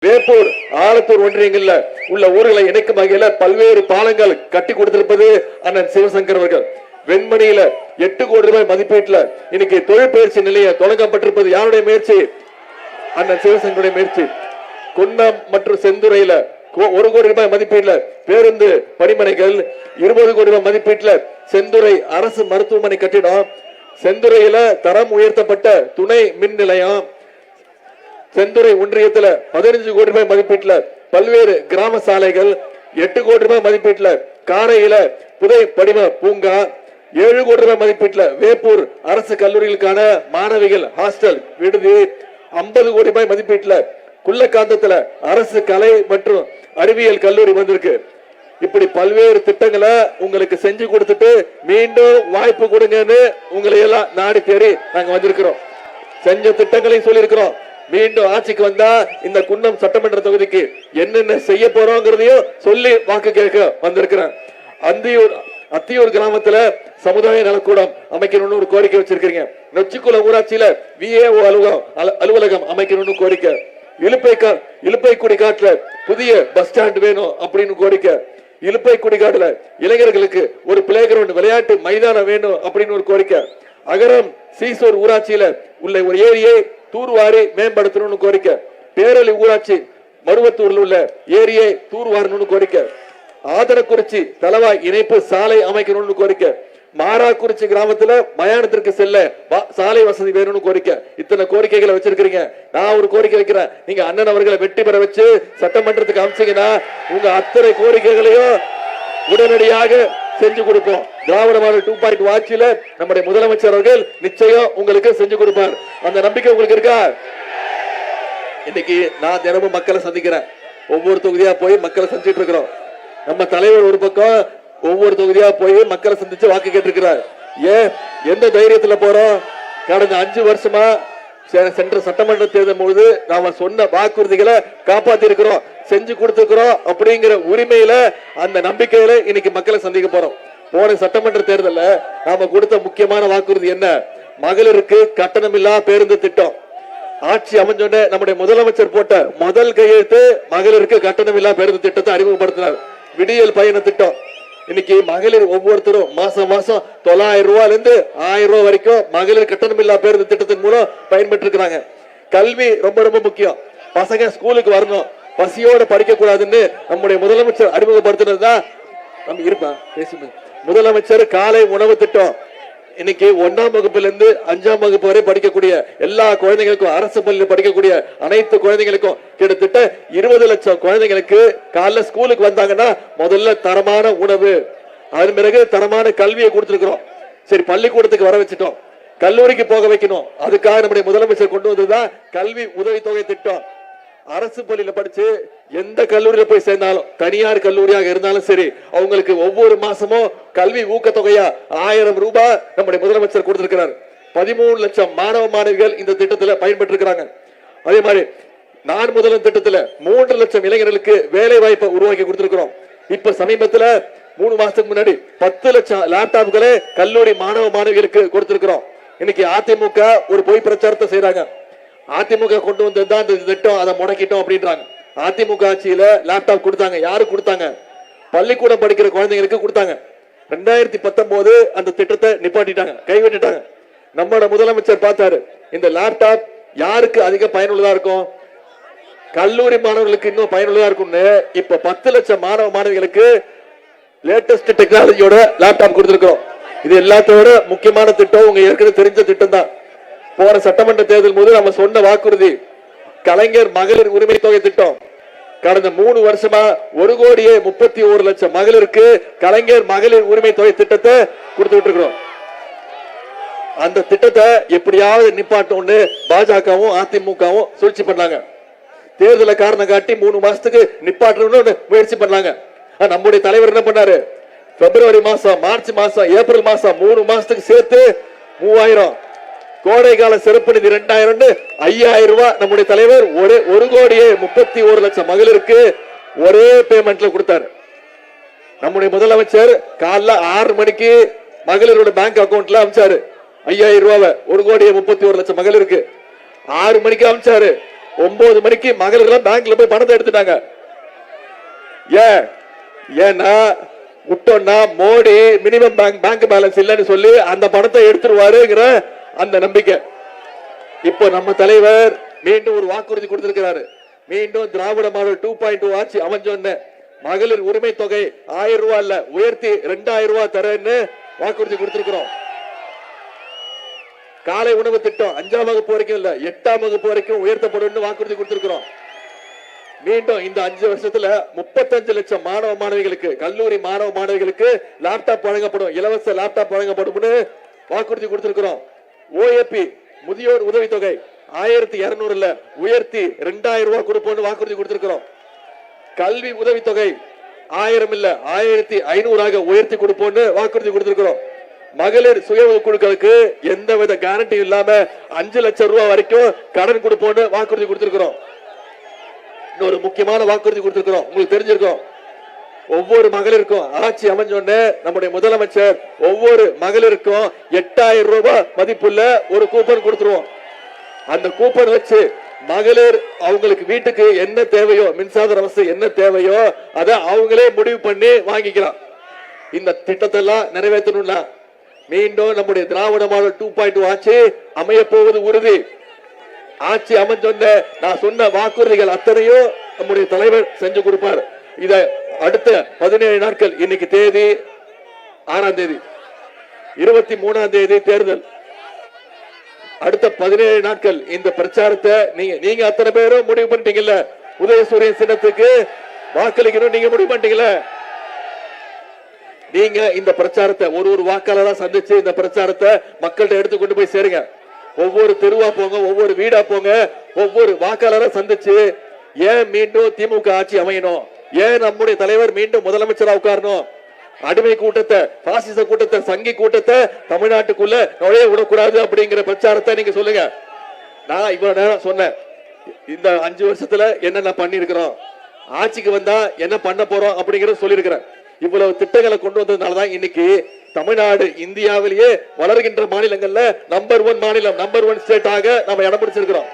வேப்பூர் ஆலத்தூர் ஒன்றியங்கள்ல உள்ள ஊர்களை இணைக்கும் வகையில பல்வேறு பாலங்கள் கட்டி கொடுத்திருப்பது அண்ணன் சிவசங்கர் அவர்கள். வெண்மணியில 8 கோடி ரூபாய் மதிப்பீட்டுல இன்னைக்கு தொழில் பயிற்சி நிலையம் தொடங்கப்பட்டிருப்பது யாருடைய முயற்சி? அண்ணன் சிவசங்கருடைய முயற்சி. குன்னம் மற்றும் செந்துறையில 1 கோடி ரூபாய் மதிப்பீட்டுல பேருந்து பணிமனைகள், 20 கோடி ரூபாய் மதிப்பீட்டுல செந்துறை அரசு மருத்துவமனை கட்டிடம், செந்துறையில தரம் உயர்த்தப்பட்ட துணை மின் நிலையம், செந்துறை ஒன்றியத்துல 15 கோடி ரூபாய் மதிப்பீட்டுல பல்வேறு கிராம சாலைகள், 8 கோடி ரூபாய் மதிப்பீட்டுல காரையில புதை படிம பூங்கா, 7 கோடி ரூபாய் மதிப்பீட்டுல வேப்பூர் அரசு கல்லூரிகளுக்கான மாணவிகள் ஹாஸ்டல் விடுதி, 50 கோடி ரூபாய் மதிப்பீட்டுல குள்ளக்காந்தத்துல அரசு கலை மற்றும் அறிவியல் கல்லூரி வந்திருக்கு. இப்படி பல்வேறு திட்டங்களை உங்களுக்கு செஞ்சு கொடுத்துட்டு மீண்டும் வாய்ப்பு கொடுங்கன்னு உங்களை எல்லாம் நாடி தேடி நாங்க வந்திருக்கிறோம். செஞ்ச திட்டங்களையும் சொல்லியிருக்கிறோம். மீண்டும் ஆட்சிக்கு வந்தா இந்த குன்னம் சட்டமன்ற தொகுதிக்கு என்னென்ன செய்ய போறோங்கிறதையும் சொல்லி வாக்கு கேட்க வந்திருக்கிறேன். அத்தியூர் கிராமத்துல சமுதாய நலக்கூடம் அமைக்கணும்னு ஒரு கோரிக்கை வச்சிருக்கீங்க. நொச்சிக்குளம் ஊராட்சியில VAO அலுவலகம் அமைக்கணும்னு கோரிக்கை. இலுப்பைக்குடி காட்டுல புதிய பஸ் ஸ்டாண்ட் வேணும் அப்படின்னு கோரிக்கை. இலுப்பைக்குடி காட்டுல இளைஞர்களுக்கு ஒரு பிளே கிரவுண்ட் விளையாட்டு மைதானம் வேணும் அப்படின்னு ஒரு கோரிக்கை. அகரம் சீசூர் ஊராட்சியில உள்ள ஒரு ஏரியை தூர்வாரி மேம்படுத்தணும்னு கோரிக்கை. பேரளி ஊராட்சி மருவத்தூர்ல உள்ள ஏரியை தூர்வாரணும்னு கோரிக்கை. ஆதரக்குறிச்சி தலவாய் இணைப்பு சாலை அமைக்கணும்னு கோரிக்கை. மாராக்குறிச்சி கிராமத்துல மயானத்திற்கு செல்ல சாலை வசதி வேணும்னு கோரிக்கை. இத்தனை கோரிக்கைகளை வச்சிருக்கீங்க. நான் ஒரு கோரிக்கை வைக்கிறேன். நீங்க அண்ணன் அவர்களை வெற்றி பெற வச்சு சட்டமன்றத்துக்கு அமைச்சீங்கன்னா உங்க அத்தனை கோரிக்கைகளையும் உடனடியாக செஞ்சு கொடுப்போம். திராவிட மாடல் 2.0 ஆட்சியில நம்முடைய முதலமைச்சர் அவர்கள் நிச்சயம் உங்களுக்கு செஞ்சு கொடுப்பார். அந்த நம்பிக்கை உங்களுக்கு இருக்கா? இன்னைக்கு நான் தினமும் மக்களை சந்திக்கிறேன். ஒவ்வொரு தொகுதியா போய் மக்களை சந்திச்சுட்டு இருக்கிறோம். நம்ம தலைவர் ஒரு பக்கம் ஒவ்வொரு தொகுதியா போய் மக்களை சந்திச்சு வாக்கு கேட்டிருக்கிறார். ஏன் எந்த தைரியத்துல போறோம்? கடந்த 5 வருஷமா சென்ற சட்டமன்ற தேர்தல் பொழுது நாம சொன்ன வாக்குறுதிகளை காப்பாத்தி இருக்கிறோம், செஞ்சு கொடுத்துக்கிறோம் அப்படிங்கிற உரிமையில அந்த நம்பிக்கையில இன்னைக்கு மக்களை சந்திக்க போறோம். போன சட்டமன்ற தேர்தல்ல நாம கொடுத்த முக்கியமான வாக்குறுதி என்ன? மகளிருக்கு கட்டணமில்லா பேருந்து திட்டம். ஆட்சி அமைஞ்சோட நம்முடைய முதலமைச்சர் போட்ட முதல் கையெழுத்து மகளிருக்கு கட்டணமில்லா பேருந்து திட்டத்தை அறிமுகப்படுத்தினார். விடியல் பயண திட்டம். இன்னைக்கு மகளிர் ஒவ்வொருத்தரும் மாசம் 900 ரூபாயில இருந்து 1000 ரூபாய் வரைக்கும் மகளிர் கட்டணமில்லா பேருந்து திட்டத்தின் மூலம் பயன்பெற்று இருக்கிறாங்க. கல்வி ரொம்ப ரொம்ப முக்கியம். பசங்க ஸ்கூலுக்கு வரணும், பசியோட படிக்க கூடாதுன்னு நம்முடைய முதலமைச்சர் அறிமுகப்படுத்தினதுதான் நம்ம இருப்பா பேசுங்க. முதலமைச்சர் காலை உணவு திட்டம். இன்னைக்கு 1ஆம் வகுப்புல இருந்து 5ஆம் வகுப்பு வரை படிக்கக்கூடிய எல்லா குழந்தைகளுக்கும், அரசு பள்ளியில் படிக்கக்கூடிய அனைத்து குழந்தைகளுக்கும் கிட்டத்தட்ட 20 லட்சம் குழந்தைகளுக்கு காலைல ஸ்கூலுக்கு வந்தாங்கன்னா முதல்ல தரமான உணவு, அதன் பிறகு தரமான கல்வியை கொடுத்திருக்கிறோம். சரி, பள்ளிக்கூடத்துக்கு வர வச்சுட்டோம், கல்லூரிக்கு போக வைக்கணும். அதுக்காக நம்முடைய முதலமைச்சர் கொண்டு வந்ததுதான் கல்வி உதவித்தொகை திட்டம். அரசு பள்ளியில படிச்சு எந்த கல்லூரியில போய் சேர்ந்தாலும், தனியார் கல்லூரியாக இருந்தாலும் சரி, அவங்களுக்கு ஒவ்வொரு மாசமும் கல்வி ஊக்கத்தொகையா 1000 ரூபாய் நம்முடைய முதலமைச்சர் கொடுத்திருக்கிறார். 13 லட்சம் மாணவ மாணவிகள் இந்த திட்டத்துல பயன்பெற்று இருக்கிறாங்க. அதே மாதிரி நான் முதல்வன் திட்டத்துல 3 லட்சம் இளைஞர்களுக்கு வேலை வாய்ப்பை உருவாக்கி கொடுத்திருக்கிறோம். இப்ப சமீபத்துல 3 மாசத்துக்கு முன்னாடி 10 லட்சம் லேப்டாப்களை கல்லூரி மாணவ மாணவிகளுக்கு கொடுத்திருக்கிறோம். இன்னைக்கு அதிமுக ஒரு பொய் பிரச்சாரத்தை செய்யறாங்க. அதிமுக கொண்டு வந்ததுதான் இந்த திட்டம், அதை முடக்கிட்டோம் அப்படின்றாங்க. அதிமுக ஆட்சியில லேப்டாப் கொடுத்தாங்க. யாரு கொடுத்தாங்க? பள்ளிக்கூடம் படிக்கிற குழந்தைங்களுக்கு கொடுத்தாங்க. 2019 அந்த திட்டத்தை நிப்பாட்டிட்டாங்க, கைவிட்டுட்டாங்க. நம்மளோட முதலமைச்சர் பார்த்தாரு, இந்த லேப்டாப் யாருக்கு அதிக பயனுள்ளதா இருக்கும்? கல்லூரி மாணவர்களுக்கு இன்னும் பயனுள்ளதா இருக்கும்னு இப்ப 10 லட்சம் மாணவ மாணவிகளுக்கு லேட்டஸ்ட் டெக்னாலஜியோட லேப்டாப் கொடுத்திருக்கிறோம். இது எல்லாத்தோட முக்கியமான திட்டம், உங்க ஏற்கனவே தெரிஞ்ச திட்டம் தான். போன சட்டமன்ற தேர்தல் போது நம்ம சொன்ன வாக்குறுதி கலைஞர் மகளிர் உரிமை தொகை திட்டம். கடந்த 3 வருஷமா 1,31 லட்சம் மகளிருக்கு கலைஞர் மகளிர் உரிமை தொகை திட்டத்தை கொடுத்துட்டு இருக்கிறோம். அந்த திட்டத்தை எப்படியாவது நிப்பாட்டோம்னு பாஜகவும் அதிமுகவும் சூழ்ச்சி பண்ணாங்க. தேர்தலை காரணம் காட்டி 3 மாசத்துக்கு நிப்பாட்டணும்னு முயற்சி பண்ணாங்க. நம்முடைய தலைவர் என்ன பண்ணாரு? பிப்ரவரி மாசம், மார்ச் மாசம், ஏப்ரல் மாசம் 3 மாசத்துக்கு சேர்த்து 3000, கோடை கால சிறப்பு நிதி 2000, 5000 ரூபாய் நம்முடைய தலைவர் 1,31 லட்சம் மகளிருக்கு ஒரே பேமெண்ட்ல கொடுத்தாரு. நம்முடைய முதலமைச்சர் காலைல 6 மணிக்கு மகளிரோட பேங்க் அக்கவுண்ட்ல அமிச்சாரு 5000 ரூபாய். 1,31 லட்சம் மகளிருக்கு 6 மணிக்கு அமிச்சாரு. 9 மணிக்கு மகளிர் பேங்க்ல போய் பணத்தை எடுத்துட்டாங்க. ஏன்னா விட்டோம்னா மோடி மினிமம் பேங்க் பேலன்ஸ் இல்லைன்னு சொல்லி அந்த பணத்தை எடுத்துருவாருங்கிற அந்த நம்பிக்கை. இப்போ நம்ம தலைவர் மீண்டும் ஒரு வாக்குறுதி கொடுத்திருக்கிறாரு. மீண்டும் திராவிட மாடல் 2.2 ஆட்சி அமைஞ்சோன்னு மகளிர் உரிமை தொகை 1000 ரூபாய் இல்ல உயர்த்தி 2000 ரூபாய் தரேன்னு வாக்குறுதி கொடுத்திருக்கிறோம். காலை உணவு திட்டம் 5ஆம் வகுப்பு வரைக்கும் இல்ல 8ஆம் வகுப்பு வரைக்கும் உயர்த்தப்படும் வாக்குறுதி கொடுத்திருக்கிறோம். மீண்டும் இந்த 5 வருஷத்துல 35 லட்சம் மாணவ மாணவிகளுக்கு கல்லூரி மாணவ மாணவிகளுக்கு லேப்டாப் வழங்கப்படும், இலவச லேப்டாப் வழங்கப்படும் வாக்குறுதி கொடுத்திருக்கிறோம். ஓஏபி முதியோர் உதவித்தொகை 1200 இல்ல உயர்த்தி 2000 ரூபாய் கொடுப்போம் வாக்குறுதி கொடுத்திருக்கிறோம். கல்வி உதவித்தொகை 1000 இல்ல 1500 உயர்த்தி கொடுப்போம் வாக்குறுதி கொடுத்திருக்கிறோம். மகளிர் சுய குழுக்களுக்கு எந்தவித கேரண்டி இல்லாம 5 லட்சம் ரூபாய் வரைக்கும் கடன் கொடுப்போம் வாக்குறுதி கொடுத்திருக்கிறோம். இன்னொரு முக்கியமான வாக்குறுதி கொடுத்திருக்கிறோம். உங்களுக்கு தெரிஞ்சிருக்கும், ஒவ்வொரு மகளிருக்கும் ஆட்சி அமைஞ்சோன்னு நம்முடைய முதலமைச்சர் ஒவ்வொரு மகளிருக்கும் 8000 ரூபாய் மதிப்புள்ள ஒரு கூப்பன் கொடுத்துருவோம். அந்த கூப்பன் வச்சு மகளிர் அவங்களுக்கு வீட்டுக்கு என்ன தேவையோ, மின்சார வசதி என்ன தேவையோ அதை அவங்களே முடிவு பண்ணி வாங்கிக்கலாம். இந்த திட்டத்தை எல்லாம் நிறைவேற்றணும்னா மீண்டும் நம்முடைய திராவிட மாடல் 2.2 ஆட்சி அமைய போவது உறுதி. ஆட்சி அமைஞ்சொன்ன நான் சொன்ன வாக்குறுதிகள் அத்தனையும் நம்முடைய தலைவர் செஞ்சு கொடுப்பார். இத அடுத்த 17 நாட்கள், இன்னைக்கு தேதி 6ஆம் தேதி, 23ஆம் தேதி தேர்தல். அடுத்த 17 நாட்கள் இந்த பிரச்சாரத்தை நீங்க அத்தனை பேரும் முடிவு பண்ணிட்டீங்கல்ல, உதயசூரியன் சின்னத்துக்கு வாக்களிக்கணும் நீங்க முடிவு பண்ணிட்டீங்கல்ல. நீங்க இந்த பிரச்சாரத்தை ஒரு வாக்காளரா சந்திச்சு இந்த பிரச்சாரத்தை மக்கள்கிட்ட எடுத்து கொண்டு போய் சேருங்க. ஒவ்வொரு தெருவா போங்க, ஒவ்வொரு வீடா போங்க, ஒவ்வொரு வாக்காளரை சந்திச்சு ஏன் மீண்டும் திமுக ஆட்சி அமையணும், ஏன் நம்முடைய தலைவர் மீண்டும் முதலமைச்சரா உட்காரணும், அடிமை கூட்டத்தை, பாசிச கூட்டத்தை, சங்கி கூட்டத்தை தமிழ்நாட்டுக்குள்ள நுழைய விடக்கூடாது அப்படிங்கிற பிரச்சாரத்தை நீங்க சொல்லுங்க. நான் இவ்வளவு நேரம் சொன்னேன், இந்த 5 வருஷத்துல என்னென்ன பண்ணிருக்கிறோம், ஆட்சிக்கு வந்தா என்ன பண்ண போறோம் அப்படிங்கறத சொல்லியிருக்கிறேன். இவ்வளவு திட்டங்களை கொண்டு வந்ததுனாலதான் இன்னைக்கு தமிழ்நாடு இந்தியாவிலேயே வளர்கின்ற மாநிலங்கள்ல நம்பர் 1 மாநிலம், நம்பர் 1 ஸ்டேட் ஆக நம்ம இடம் பிடிச்சிருக்கிறோம்.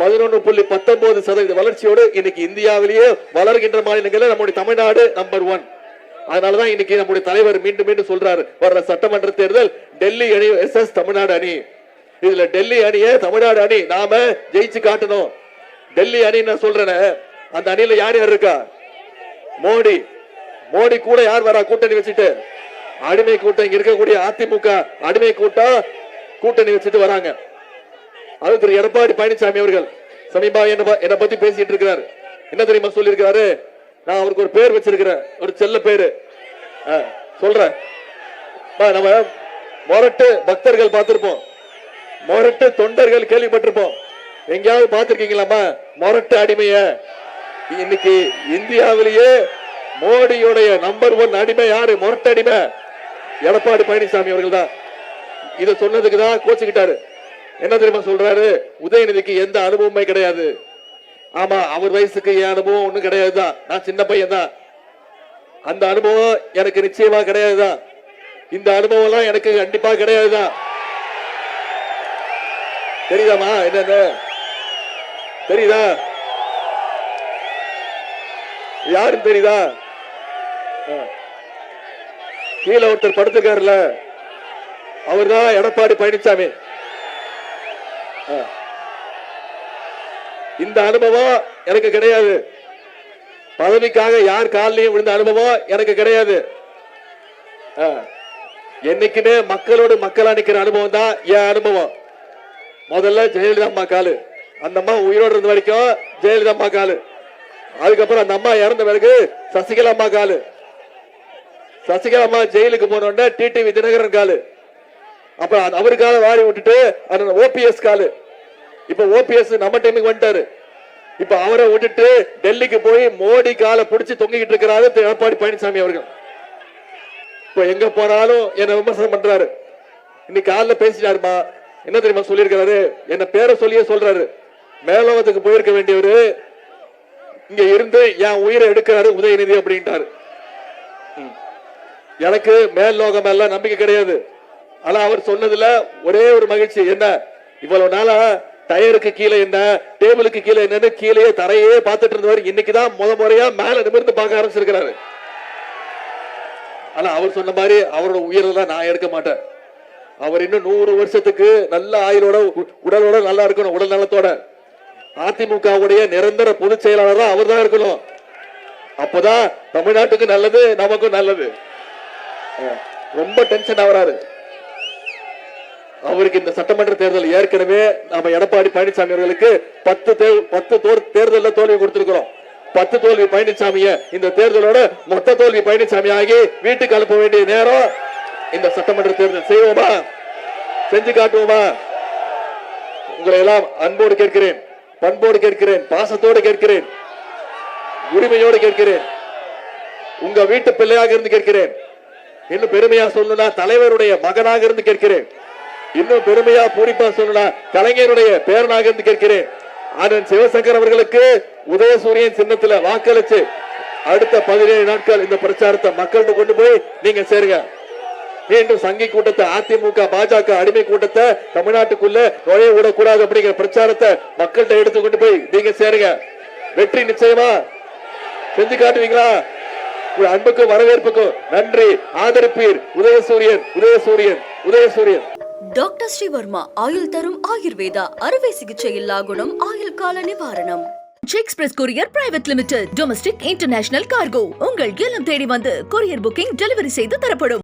11.19% வளர்ச்சியோடு இன்னைக்கு இந்தியாவிலேயே வளர்கின்ற மாநிலங்கள்ல நம்முடைய தமிழ்நாடு நம்பர் 1. அதனாலதான் இன்னைக்கு நம்முடைய தலைவர் மீண்டும் மீண்டும் சொல்றாரு, வர்ற சட்டமன்ற தேர்தல் டெல்லி அணி வெர்சஸ் தமிழ்நாடு அணி. இதுல டெல்லி அணிய தமிழ்நாடு அணி நாம ஜெயிச்சு காட்டணும். டெல்லி அணி நான் சொல்றேன், அந்த அணியில யார் யார் இருக்கா? மோடி கூட யார் வரா கூட்டணி வச்சுட்டு? அடிமை கூட்டம், இங்க இருக்கக்கூடிய அதிமுக அடிமை கூட்டம் கூட்டணி வச்சுட்டு வராங்க. அது திரு எடப்பாடி பழனிசாமி அவர்கள் சமீபா என்ன பத்தி பேசிட்டு இருக்கிறார். என்ன தெரியுமா சொல்லி இருக்கிறாரு? நான் அவருக்கு ஒரு பேர் வச்சிருக்கிறேன், ஒரு செல்ல பேரு சொல்றேன். நம்ம மொரட்டு பக்தர்கள் பார்த்திருப்போம், மொரட்டு தொண்டர்கள் கேள்விப்பட்டிருப்போம். எங்கேயாவது பார்த்திருக்கீங்களாமா மொரட்டு அடிமைய? இன்னைக்கு இந்தியாவிலேயே மோடியுடைய நம்பர் 1 அடிமை யாரு? மொரட்டு அடிமை எடப்பாடி பழனிசாமி அவர்கள் தான். இதை சொன்னதுக்கு தான் கோச்சுக்கிட்டாரு. என்ன தெரியுமா சொல்றாரு? உதயநிதிக்கு எந்த அனுபவமே கிடையாது. ஆமா, அவர் வயசுக்கு என் அனுபவம் ஒண்ணும் கிடையாதுதான், நான் சின்ன பையன் தான். அந்த அனுபவம் எனக்கு நிச்சயமா கிடையாதுதான். இந்த அனுபவம் எல்லாம் எனக்கு கண்டிப்பா கிடையாதுதான். தெரியுதாமா? என்ன தெரியுதா? யாருன்னு தெரியுதா? கீழே ஒருத்தர் படுத்துக்காருல, அவர் தான் எடப்பாடி பழனிசாமி. இந்த அனுபவம் எனக்கு கிடையாது. பதவிக்காக யார் காலையும் விழுந்த அனுபவம் எனக்கு கிடையாது. என்னைக்குமே மக்களோடு மக்களா நிக்கிற அனுபவம் தான் என் அனுபவம். முதல்ல ஜெயலலிதா அம்மா காலு, அந்த அம்மா உயிரோடு இருந்த வரைக்கும் ஜெயலலிதா அம்மா காலு. அதுக்கப்புறம் அந்த அம்மா இறந்த பிறகு சசிகலா அம்மா காலு. சசிகலா அம்மா ஜெயிலுக்கு போனோட டிடிவி தினகரன் காலு. அப்புறம் அவருக்காக வாரி விட்டுட்டு ஓபிஎஸ் காலு. இப்ப ஓபிஎஸ் நம்ம டைமுக்கு வந்துட்டாரு. இப்ப அவரை விட்டுட்டு டெல்லிக்கு போய் மோடி காலை பிடிச்சு தொங்கிக்கிட்டு இருக்கிறாரு எடப்பாடி பழனிசாமி அவர்கள். இப்ப எங்க போனாலும் என்ன விமர்சனம் பண்றாரு. இன்னைக்கு காலைல பேசிட்டாருமா, என்ன தெரியுமா சொல்லியிருக்கிறாரு? என்ன பேரை சொல்லியே சொல்றாரு, மேலோகத்துக்கு போயிருக்க வேண்டியவரு இங்க இருந்து என் உயிரை எடுக்கிறாரு உதயநிதி அப்படின்ட்டாரு. எனக்கு மேல் லோகம் எல்லாம் நம்பிக்கை கிடையாது. ஆனா அவர் சொன்னதுல ஒரே ஒரு மகிழ்ச்சி, என்ன இவ்வளவு நாளா டயருக்கு கீழே என்ன, டேபிளுக்கு கீழே என்னன்னு கீழே தரையே பார்த்துட்டு இருந்தவர் இன்னைக்குதான் முறையா மேல நிமிர்ந்து பார்க்க ஆரம்பிச்சிருக்கிறாரு. ஆனா அவர் சொன்ன மாதிரி அவரோட உயிரெல்லாம் நான் எடுக்க மாட்டேன். அவர் இன்னும் 100 வருஷத்துக்கு நல்ல ஆயுளோட உடலோட நல்லா இருக்கணும், உடல் நலத்தோட. அதிமுகவுடைய நிரந்தர பொதுச் செயலாளர் அவர் தான் இருக்கணும். அப்பதான் தமிழ்நாட்டுக்கு நல்லது, நமக்கும் நல்லது. ரொம்ப டென்ஷன் ஆகிறாரு. அவருக்கு இந்த சட்டமன்ற தேர்தல் ஏற்கனவே நம்ம எடப்பாடி பழனிசாமி அவர்களுக்கு 10 தேர்தலில் தோல்வி கொடுத்திருக்கிறோம். 10 தோல்வி பழனிசாமிய இந்த தேர்தலோட மொத்த தோல்வி பழனிசாமி ஆகி வீட்டுக்கு அனுப்ப வேண்டிய நேரம். இந்த சட்டமன்ற தேர்தல் செய்வோமா, செஞ்சு காட்டுவோமா? உங்களை எல்லாம் அன்போடு கேட்கிறேன், பண்போடு கேட்கிறேன், பாசத்தோடு கேட்கிறேன், உரிமையோடு கேட்கிறேன், உங்க வீட்டு பிள்ளையாக இருந்து கேட்கிறேன். இன்னும் பெருமையா சொல்லணும்னா தலைவருடைய மகனாக இருந்து கேட்கிறேன். இன்னும் பெருமையா பூரிப்பா சொல்லணும்னா கலைஞருடைய பேரனாக இருந்து கேட்கிறேன். அண்ணன் சிவசங்கர் அவர்களுக்கு உதயசூரியன் சின்னத்துல வாக்களிச்சு அடுத்த 17 நாட்கள் இந்த பிரச்சாரத்தை மக்கள்கிட்ட கொண்டு போய் நீங்க சேருங்க. மீண்டும் சங்கி கூட்டத்தை, அதிமுக பாஜக அடிமை கூட்டத்தை தமிழ்நாட்டுக்குள்ள நுழைய விடக்கூடாது அப்படிங்கிற பிரச்சாரத்தை மக்கள்கிட்ட எடுத்து கொண்டு போய் நீங்க சேருங்க. வெற்றி நிச்சயமா. செஞ்சு காட்டுவீங்களா? அன்புக்கும் வரவேற்புக்கும் நன்றி. ஆதரிப்பீர். உதயசூரியன், உதயசூரியன், உதயசூரியன். டாக்டர் ஸ்ரீவர்மா ஆயுள் தரும் ஆயுர்வேதா அறுவை சிகிச்சை இல்லா குணம், ஆயுள் கால நிவாரணம். Express courier private limited. Domestic international cargo உங்கள் இல்லம் தேடி வந்து கொரியர் புக்கிங் டெலிவரி செய்து தரப்படும்.